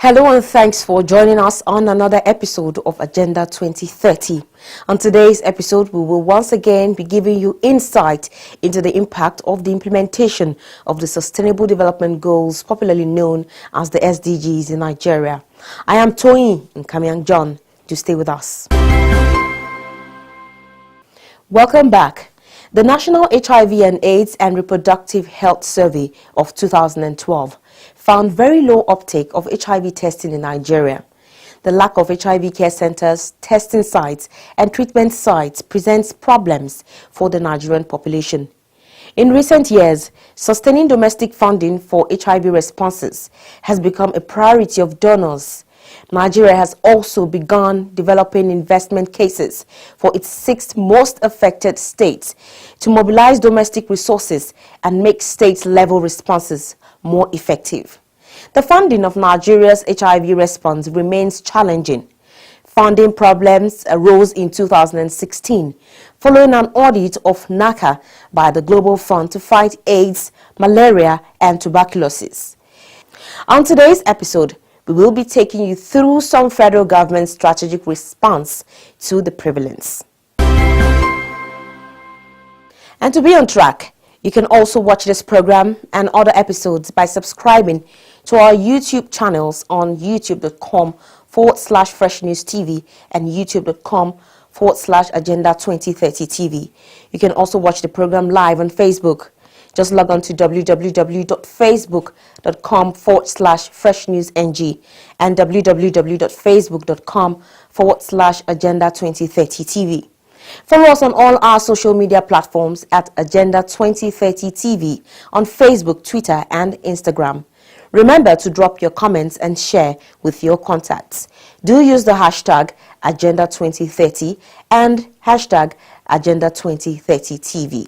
Hello and thanks for joining us on another episode of Agenda 2030. On today's episode, we will once again be giving you insight into the impact of the implementation of the Sustainable Development Goals, popularly known as the SDGs in Nigeria. I am Toyin Nkamiang John. Do stay with us. Welcome back. The National HIV and AIDS and Reproductive Health Survey of 2012 found very low uptake of HIV testing in Nigeria. The lack of HIV care centers, testing sites, and treatment sites presents problems for the Nigerian population. In recent years, sustaining domestic funding for HIV responses has become a priority of donors. Nigeria has also begun developing investment cases for its 6 most affected states to mobilize domestic resources and make state-level responses more effective. The funding of Nigeria's HIV response remains challenging. Funding problems arose in 2016 following an audit of NACA by the Global Fund to fight AIDS, malaria, and tuberculosis. On today's episode, we will be taking you through some federal government strategic response to the prevalence. And to be on track, you can also watch this program and other episodes by subscribing to our YouTube channels on youtube.com/Fresh News TV and youtube.com/Agenda 2030 TV. You can also watch the program live on Facebook. Just log on to www.facebook.com/FreshNewsNG and www.facebook.com/Agenda 2030 TV. Follow us on all our social media platforms at Agenda 2030 TV on Facebook, Twitter, and Instagram. Remember to drop your comments and share with your contacts. Do use the hashtag Agenda 2030 and hashtag Agenda 2030 TV.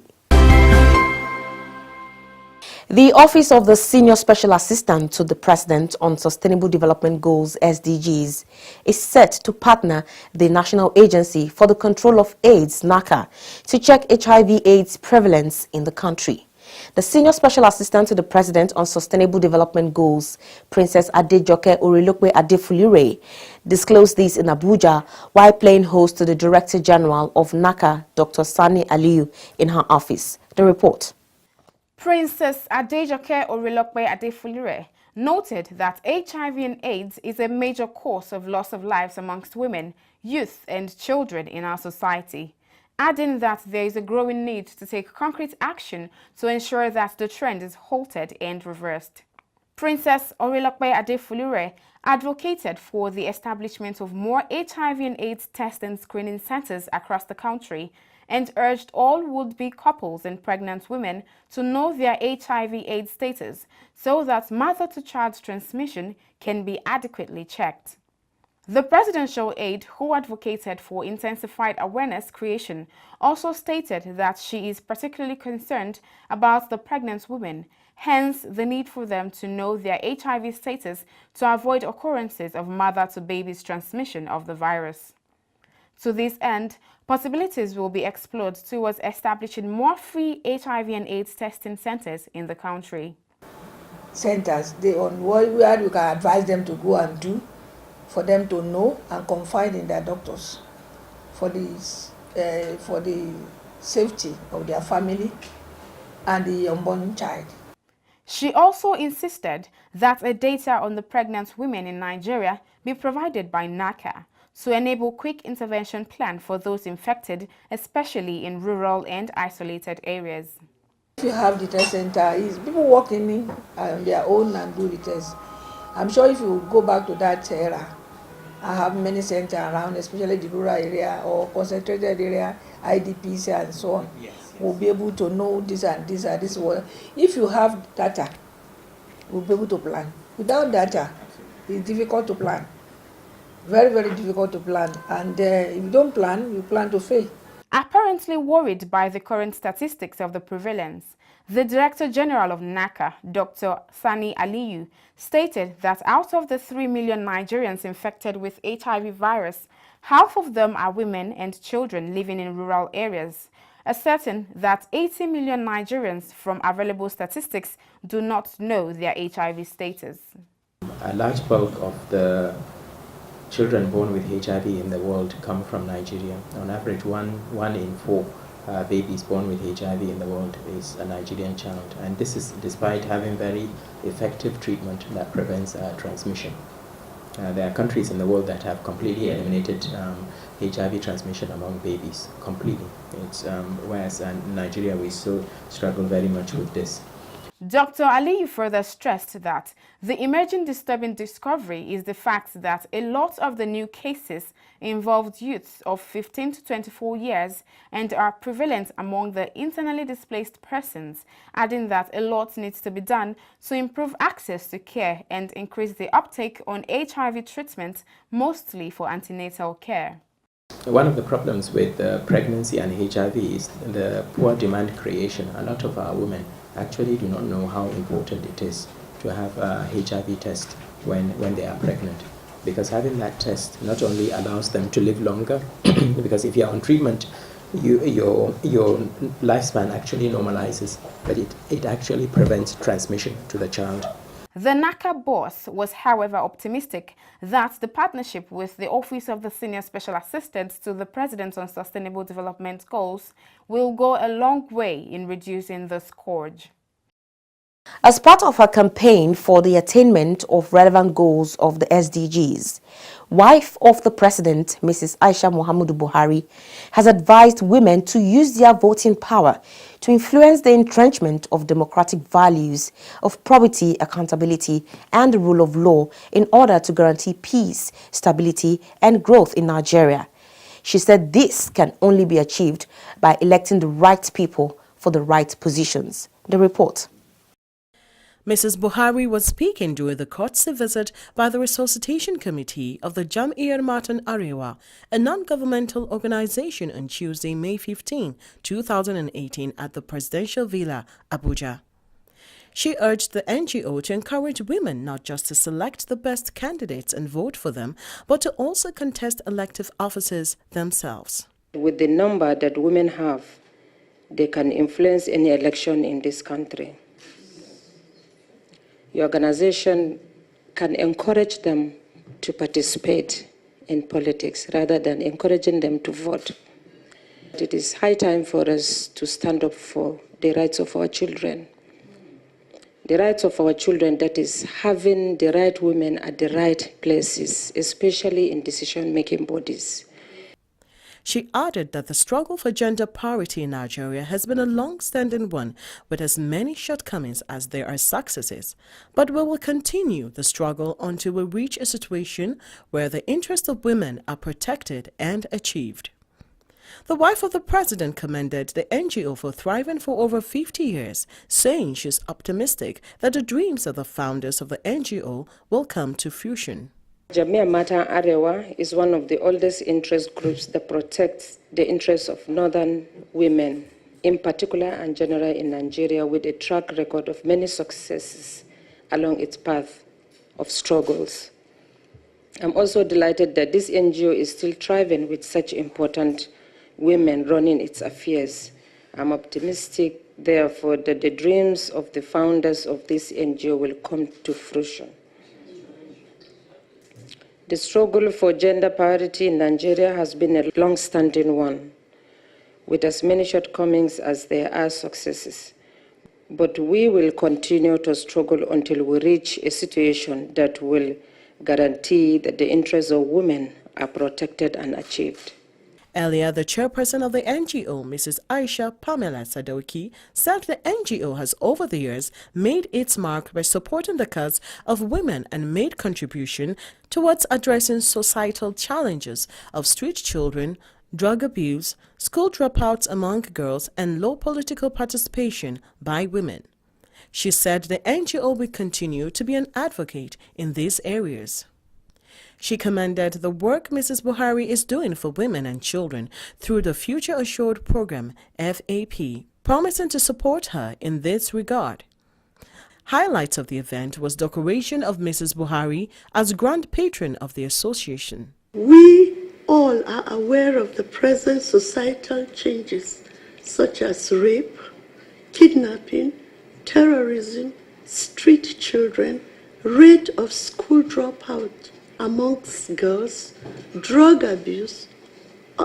The Office of the Senior Special Assistant to the President on Sustainable Development Goals, SDGs, is set to partner the National Agency for the Control of AIDS, NACA, to check HIV/AIDS prevalence in the country. The Senior Special Assistant to the President on Sustainable Development Goals, Princess Adejoke Orilokwe Adefulire, disclosed this in Abuja while playing host to the Director General of NACA, Dr. Sani Aliyu, in her office. The report. Princess Adejoke Orilokwe Adefulire noted that HIV and AIDS is a major cause of loss of lives amongst women, youth and children in our society, adding that there is a growing need to take concrete action to ensure that the trend is halted and reversed. Princess Orilokwe Adefulire advocated for the establishment of more HIV and AIDS test and screening centers across the country and urged all would-be couples and pregnant women to know their HIV/AIDS status so that mother-to-child transmission can be adequately checked. The presidential aide, who advocated for intensified awareness creation, also stated that she is particularly concerned about the pregnant women, hence the need for them to know their HIV status to avoid occurrences of mother-to-baby's transmission of the virus. To this end, possibilities will be explored towards establishing more free HIV and AIDS testing centers in the country. Centers, where we can advise them to go and do, for them to know and confide in their doctors for the safety of their family and the unborn child. She also insisted that a data on the pregnant women in Nigeria be provided by NACA to enable quick intervention plan for those infected, especially in rural and isolated areas. If you have the test center, people walk in on their own and do the test. I'm sure if you go back to that era, I have many centers around, especially the rural area or concentrated area, IDPs and so on. Yes. We'll be able to know this and this and this. If you have data, we'll be able to plan. Without data, it's difficult to plan. Very, very difficult to plan. And if you don't plan, you plan to fail. Apparently worried by the current statistics of the prevalence, the Director General of NACA, Dr. Sani Aliyu, stated that out of the 3 million Nigerians infected with HIV virus, half of them are women and children living in rural areas, asserting that 80 million Nigerians from available statistics do not know their HIV status. A large bulk of the children born with HIV in the world come from Nigeria. On average, one in four babies born with HIV in the world is a Nigerian child, and this is despite having very effective treatment that prevents transmission. There are countries in the world that have completely eliminated HIV transmission among babies, completely. Whereas in Nigeria, we still struggle very much with this. Dr. Aliyu further stressed that the emerging disturbing discovery is the fact that a lot of the new cases involved youths of 15 to 24 years and are prevalent among the internally displaced persons, adding that a lot needs to be done to improve access to care and increase the uptake on HIV treatment, mostly for antenatal care. One of the problems with pregnancy and HIV is the poor demand creation. A lot of our women actually do not know how important it is to have a HIV test when they are pregnant, because having that test not only allows them to live longer, because if you're on treatment, your lifespan actually normalizes, but it actually prevents transmission to the child. The NACA boss was, however, optimistic that the partnership with the Office of the Senior Special Assistant to the President on Sustainable Development Goals will go a long way in reducing the scourge. As part of her campaign for the attainment of relevant goals of the SDGs, wife of the President, Mrs. Aisha Muhammadu Buhari, has advised women to use their voting power to influence the entrenchment of democratic values of probity, accountability, and the rule of law in order to guarantee peace, stability, and growth in Nigeria. She said this can only be achieved by electing the right people for the right positions. The report. Mrs. Buhari was speaking during the courtesy visit by the Resuscitation Committee of the Jam'iyyar Matan Arewa, a non-governmental organization, on Tuesday, May 15, 2018 at the Presidential Villa, Abuja. She urged the NGO to encourage women not just to select the best candidates and vote for them, but to also contest elective offices themselves. With the number that women have, they can influence any election in this country. Your organization can encourage them to participate in politics rather than encouraging them to vote. It is high time for us to stand up for the rights of our children. The rights of our children, that is, having the right women at the right places, especially in decision-making bodies. She added that the struggle for gender parity in Nigeria has been a long-standing one with as many shortcomings as there are successes, but we will continue the struggle until we reach a situation where the interests of women are protected and achieved. The wife of the president commended the NGO for thriving for over 50 years, saying she's optimistic that the dreams of the founders of the NGO will come to fruition. Jam'iyyar Matan Arewa is one of the oldest interest groups that protects the interests of northern women, in particular and generally in Nigeria, with a track record of many successes along its path of struggles. I'm also delighted that this NGO is still thriving with such important women running its affairs. I'm optimistic, therefore, that the dreams of the founders of this NGO will come to fruition. The struggle for gender parity in Nigeria has been a long-standing one, with as many shortcomings as there are successes. But we will continue to struggle until we reach a situation that will guarantee that the interests of women are protected and achieved. Earlier, the chairperson of the NGO, Mrs. Aisha Pamela Sadoki, said the NGO has over the years made its mark by supporting the cause of women and made contribution towards addressing societal challenges of street children, drug abuse, school dropouts among girls, and low political participation by women. She said the NGO will continue to be an advocate in these areas. She commended the work Mrs. Buhari is doing for women and children through the Future Assured Program, FAP, promising to support her in this regard. Highlights of the event was decoration of Mrs. Buhari as Grand Patron of the association. We all are aware of the present societal changes such as rape, kidnapping, terrorism, street children, rate of school dropout amongst girls, drug abuse,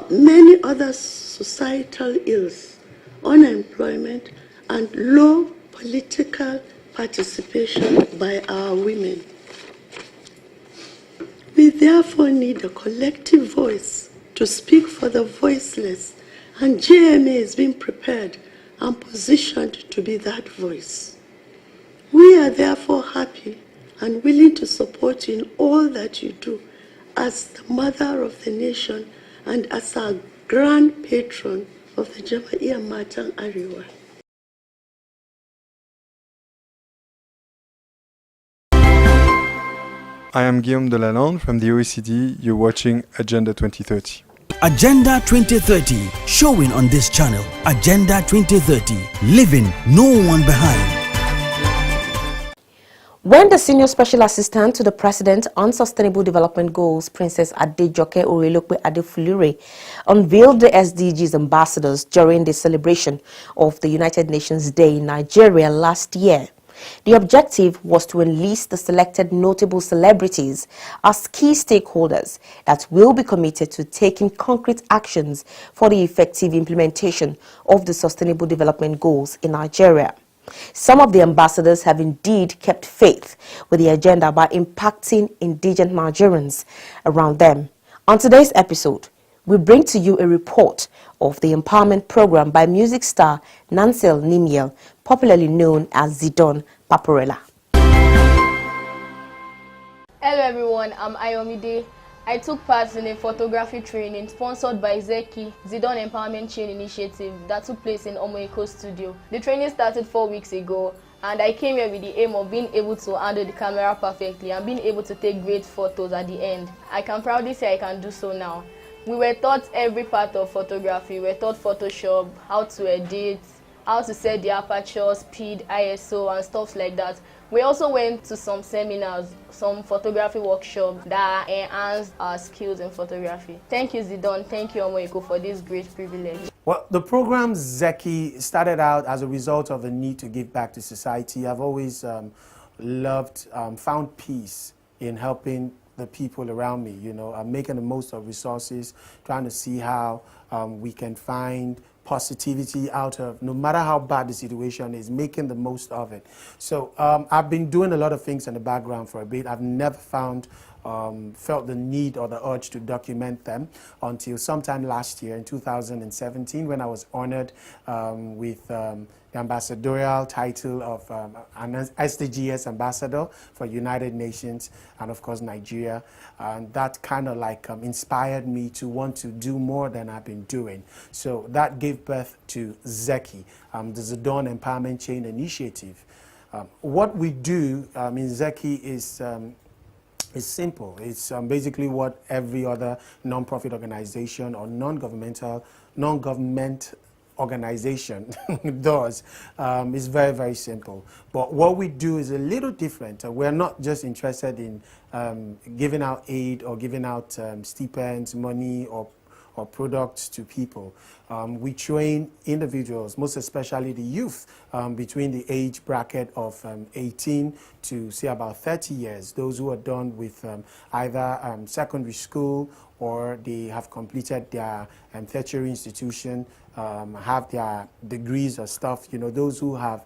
many other societal ills, unemployment, and low political participation by our women. We therefore need a collective voice to speak for the voiceless, and GMA is being prepared and positioned to be that voice. We are therefore happy and willing to support you in all that you do as the mother of the nation and as our grand patron of the Jama'iyya Matan Arewa. I am Guillaume Delalande from the OECD. You're watching Agenda 2030. Agenda 2030, showing on this channel. Agenda 2030, leaving no one behind. When the Senior Special Assistant to the President on Sustainable Development Goals, Princess Adejoke Orelokwe Adefulure, unveiled the SDGs ambassadors during the celebration of the United Nations Day in Nigeria last year. The objective was to enlist the selected notable celebrities as key stakeholders that will be committed to taking concrete actions for the effective implementation of the Sustainable Development Goals in Nigeria. Some of the ambassadors have indeed kept faith with the agenda by impacting indigent Nigerians around them. On today's episode, we bring to you a report of the empowerment program by music star Nansel Nimiel, popularly known as Zidon Paparella. Hello everyone, I'm Ayomide. I took part in a photography training sponsored by Zeki, Zidon Empowerment Chain Initiative, that took place in Omoeko Studio. The training started 4 weeks ago, and I came here with the aim of being able to handle the camera perfectly and being able to take great photos at the end. I can proudly say I can do so now. We were taught every part of photography. We were taught Photoshop, how to edit, how to set the aperture, speed, ISO, and stuff like that. We also went to some seminars, some photography workshops that enhanced our skills in photography. Thank you, Zidon. Thank you, Omoeko, for this great privilege. Well, the program Zeki started out as a result of the need to give back to society. I've always found peace in helping the people around me. You know, I'm making the most of resources, trying to see how we can find positivity out of, no matter how bad the situation is, making the most of it. So I've been doing a lot of things in the background for a bit. I've never felt the need or the urge to document them until sometime last year in 2017, when I was honored with the ambassadorial title of an SDGs ambassador for United Nations and of course Nigeria, and that kind of like inspired me to want to do more than I've been doing. So that gave birth to Zeki, the Zidon Empowerment Chain Initiative. What we do in Zeki is simple. It's basically what every other non-profit organization or non-government organization does. It's very, very simple. But what we do is a little different. We're not just interested in giving out aid or giving out stipends, money, or products to people. We train individuals, most especially the youth, between the age bracket of 18 to say about 30 years, those who are done with either secondary school or they have completed their tertiary institution, have their degrees or stuff, you know, those who have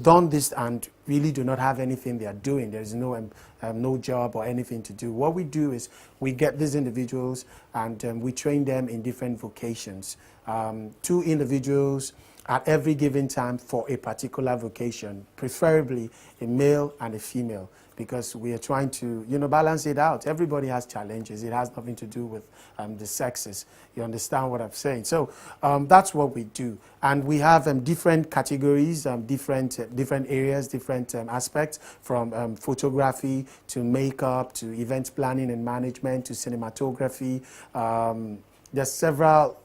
done this and really do not have anything they are doing. There is no job or anything to do. What we do is we get these individuals and we train them in different vocations. 2 individuals at every given time for a particular vocation, preferably a male and a female, because we are trying to, balance it out. Everybody has challenges. It has nothing to do with the sexes. You understand what I'm saying? So that's what we do. And we have different categories, different areas, different aspects, from photography to makeup to event planning and management to cinematography. There's several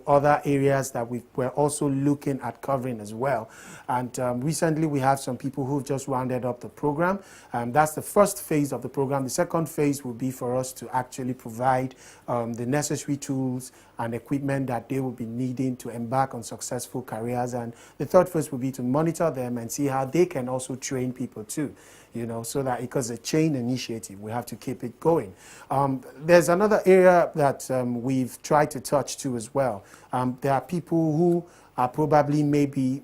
other areas that we're also looking at covering as well. And recently we have some people who've just rounded up the program. That's the first phase of the program. The second phase will be for us to actually provide the necessary tools and equipment that they will be needing to embark on successful careers. And the third phase will be to monitor them and see how they can also train people too, you know, so that because it's a chain initiative, we have to keep it going. There's another area that we've tried to touch to as well. There are people who are probably maybe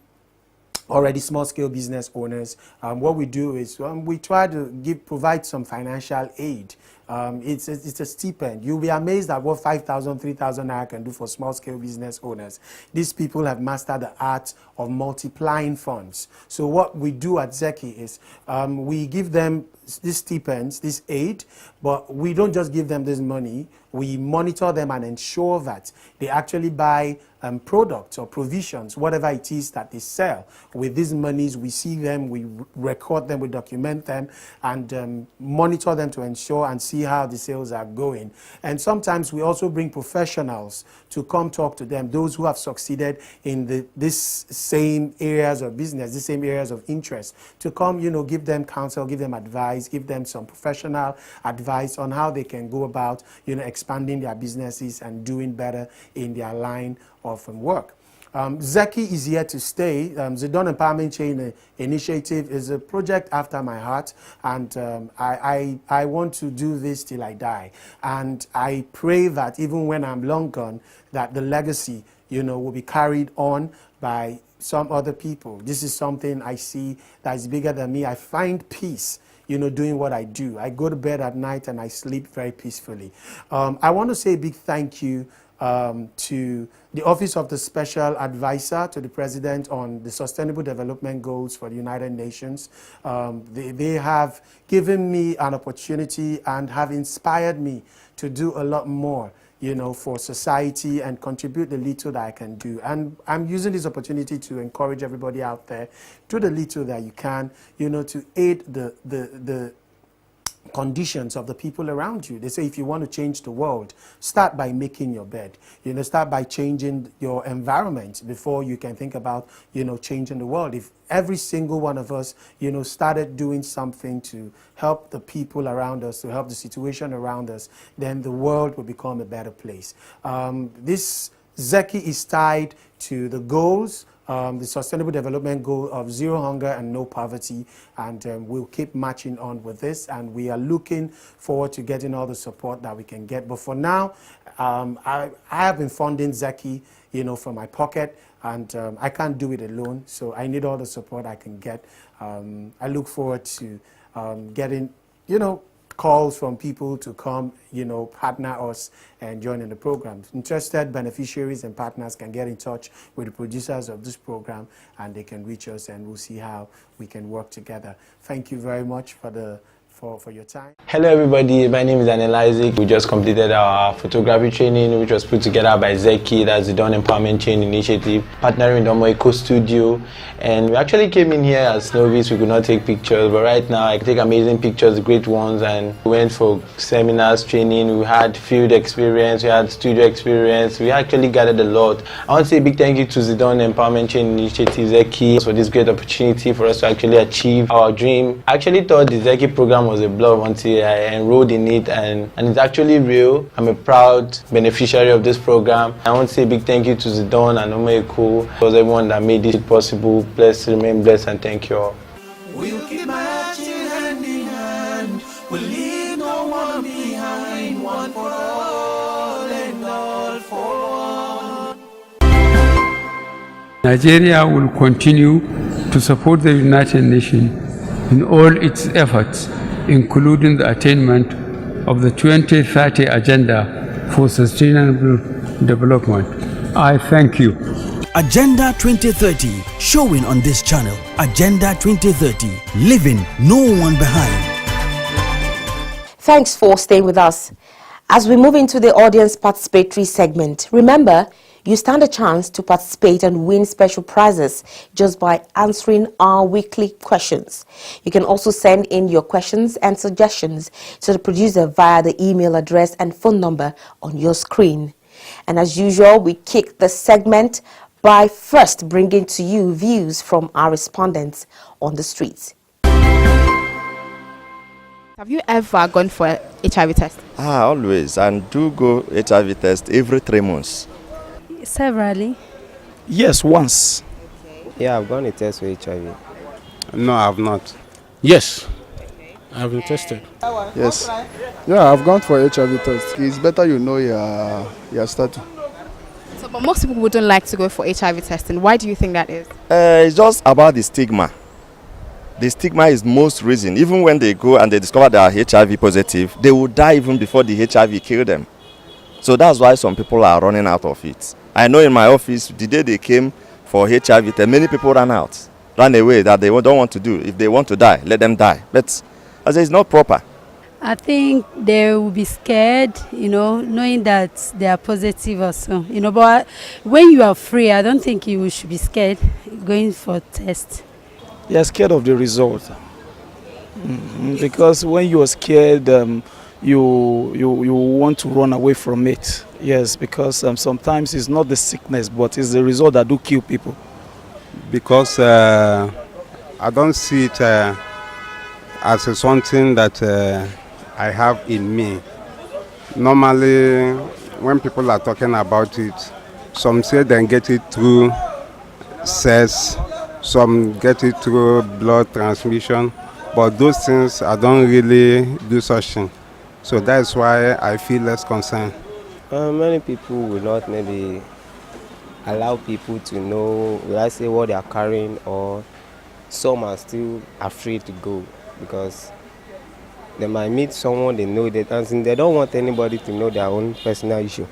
already small-scale business owners. What we do is we try to provide some financial aid. It's a stipend. You'll be amazed at what 5,000, 3,000 naira can do for small-scale business owners. These people have mastered the art of multiplying funds. So what we do at Zeki is we give them these stipends, this aid, but we don't just give them this money. We monitor them and ensure that they actually buy products or provisions, whatever it is that they sell. With these monies, we see them, we record them, we document them, and monitor them to ensure and see how the sales are going. And sometimes we also bring professionals to come talk to them, those who have succeeded in this same areas of business, the same areas of interest, to come, you know, give them counsel, give them advice, give them some professional advice on how they can go about, you know, expanding their businesses and doing better in their line of work. Zeki is here to stay. The Dawn Empowerment Chain Initiative is a project after my heart, and I want to do this till I die. And I pray that even when I'm long gone, that the legacy, you know, will be carried on by some other people. This is something I see that is bigger than me. I find peace, you know, doing what I do. I go to bed at night and I sleep very peacefully. I want to say a big thank you to the Office of the Special Advisor to the President on the Sustainable Development Goals for the United Nations. They have given me an opportunity and have inspired me to do a lot more, you know, for society and contribute the little that I can do. And I'm using this opportunity to encourage everybody out there, do the little that you can, you know, to aid the conditions of the people around you. They say if you want to change the world, start by making your bed. You know, start by changing your environment before you can think about, you know, changing the world. If every single one of us, you know, started doing something to help the people around us, to help the situation around us, then the world will become a better place. This Zeki is tied to the goals, the Sustainable Development Goal of zero hunger and no poverty, and we'll keep marching on with this, and we are looking forward to getting all the support that we can get. But for now, I have been funding Zeki, you know, from my pocket, and I can't do it alone, so I need all the support I can get. I look forward to getting, you know, calls from people to come, you know, partner us and join in the program. Interested beneficiaries and partners can get in touch with the producers of this program, and they can reach us, and we'll see how we can work together. Thank you very much for your time. Hello everybody, my name is Daniel Isaac. We just completed our photography training, which was put together by Zeki, that's the Dawn Empowerment Chain Initiative, partnering with Omo Eco Studio. And we actually came in here as novice, we could not take pictures, but right now I can take amazing pictures, great ones, and we went for seminars, training, we had field experience, we had studio experience, we actually gathered a lot. I want to say a big thank you to the Dawn Empowerment Chain Initiative, Zeki, for this great opportunity for us to actually achieve our dream. I actually thought the Zeki program was a bluff until I enrolled in it, and it's actually real. I'm a proud beneficiary of this program. I want to say a big thank you to the Dawn and Omo Eco, for everyone that made this possible. Bless, remain blessed, and thank you all. We'll keep marching hand in hand. We'll leave no one behind. One for all and all for one. Nigeria will continue to support the United Nations in all its efforts, including the attainment of the 2030 Agenda for Sustainable Development. I thank you. Agenda 2030, showing on this channel. Agenda 2030, leaving no one behind. Thanks for staying with us. As we move into the audience participatory segment, remember, you stand a chance to participate and win special prizes just by answering our weekly questions. You can also send in your questions and suggestions to the producer via the email address and phone number on your screen. And as usual, we kick the segment by first bringing to you views from our respondents on the streets. Have you ever gone for a HIV test? Always, and do go HIV test every 3 months. Severally. Yes, once. Yeah, I've gone a test for HIV. No, I have not. Yes, I've been tested. Yes. Yeah, I've gone for HIV test. It's better you know your status. So, but most people wouldn't like to go for HIV testing. Why do you think that is? It's just about the stigma. The stigma is most reason. Even when they go and they discover they are HIV positive, they will die even before the HIV kill them. So that's why some people are running out of it. I know in my office, the day they came for HIV test, many people ran away that they don't want to do. If they want to die, let them die. But as it's not proper. I think they will be scared, knowing that they are positive or so. But when you are free, I don't think you should be scared going for test. They are scared of the result. Because when you are scared, you want to run away from it. Yes, because sometimes it's not the sickness, but it's the result that do kill people. Because I don't see it as something that I have in me. Normally, when people are talking about it, some say they get it through sex, some get it through blood transmission, but those things I don't really do such thing. So that's why I feel less concerned. Many people will not maybe allow people to know, will I say, what they are carrying, or some are still afraid to go because they might meet someone they know that, and they don't want anybody to know their own personal issue.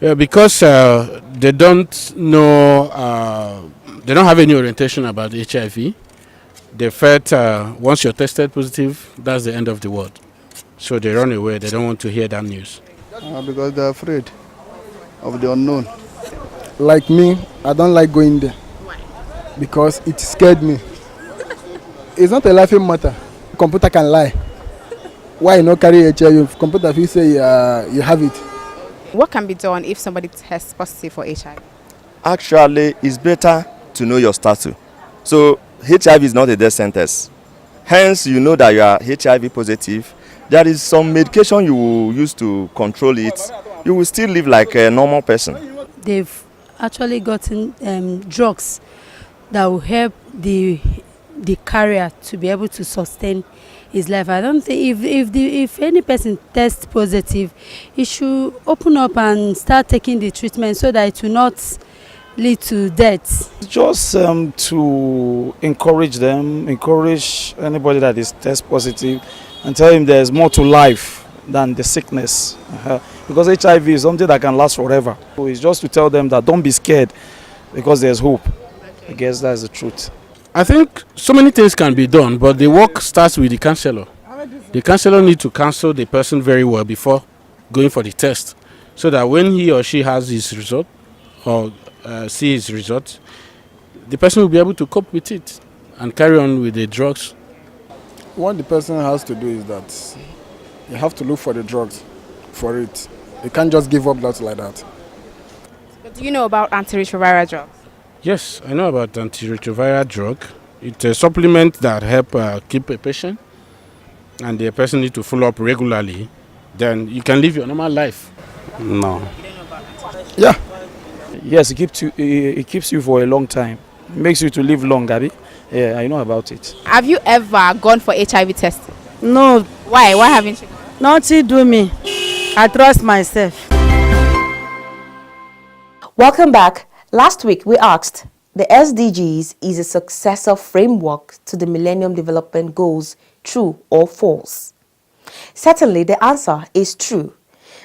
Yeah, because they don't know, they don't have any orientation about HIV. They felt once you're tested positive, that's the end of the world. So they run away. They don't want to hear that news. Because they're afraid of the unknown. Like me, I don't like going there. Why? Because it scared me. It's not a laughing matter. Computer can lie. Why you not carry HIV? Computer, if you say you have it. What can be done if somebody tests positive for HIV? Actually, it's better to know your status. So HIV is not a death sentence. Hence, you know that you are HIV positive. There is some medication you will use to control it. You will still live like a normal person. They've actually gotten drugs that will help the carrier to be able to sustain his life. I don't think if any person tests positive, he should open up and start taking the treatment so that it will not lead to death. Just to encourage them, encourage anybody that is test positive, and tell him there's more to life than the sickness. Because HIV is something that can last forever. So it's just to tell them that don't be scared because there's hope. I guess that's the truth. I think so many things can be done, but the work starts with the counselor. The counselor needs to counsel the person very well before going for the test, so that when he or she has his result or see his result, the person will be able to cope with it and carry on with the drugs. What the person has to do is that you have to look for the drugs for it. You can't just give up that like that. But do you know about antiretroviral drugs? Yes, I know about antiretroviral drug. It's a supplement that help keep a patient, and the person needs to follow up regularly. Then you can live your normal life. No. Yeah. Yes, it keeps you for a long time. It makes you to live long, Abby. Yeah, I know about it. Have you ever gone for HIV testing? No. Why? Why haven't you? Nothing do me. I trust myself. Welcome back. Last week we asked, the SDGs is a successor framework to the Millennium Development Goals, true or false? Certainly the answer is true.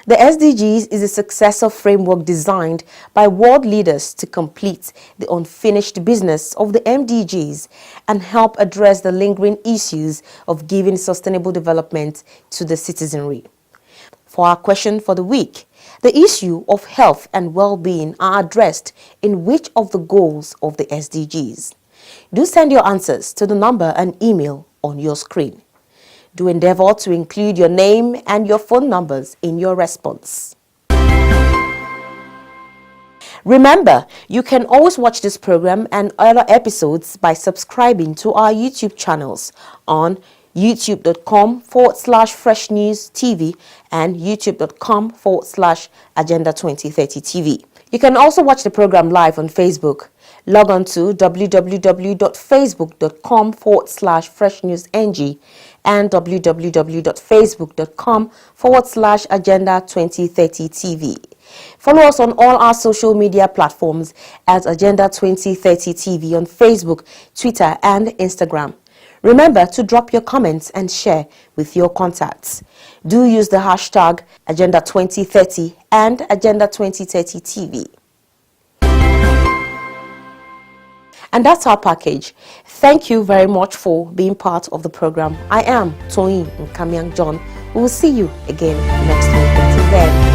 The SDGs is a successor framework designed by world leaders to complete the unfinished business of the MDGs and help address the lingering issues of giving sustainable development to the citizenry. For our question for the week, the issue of health and well-being are addressed in which of the goals of the SDGs? Do send your answers to the number and email on your screen. Do endeavor to include your name and your phone numbers in your response. Remember, you can always watch this program and other episodes by subscribing to our YouTube channels on youtube.com/Fresh News TV, and youtube.com/Agenda 2030 TV. You can also watch the program live on Facebook. Log on to www.facebook.com/FreshNewsNG and www.facebook.com/Agenda 2030 TV. Follow us on all our social media platforms at Agenda 2030 TV on Facebook, Twitter, and Instagram. Remember to drop your comments and share with your contacts. Do use the hashtag Agenda 2030 and Agenda 2030 TV. And that's our package. Thank you very much for being part of the program. I am Toyin Nkamiang John. We will see you again next week. Until then.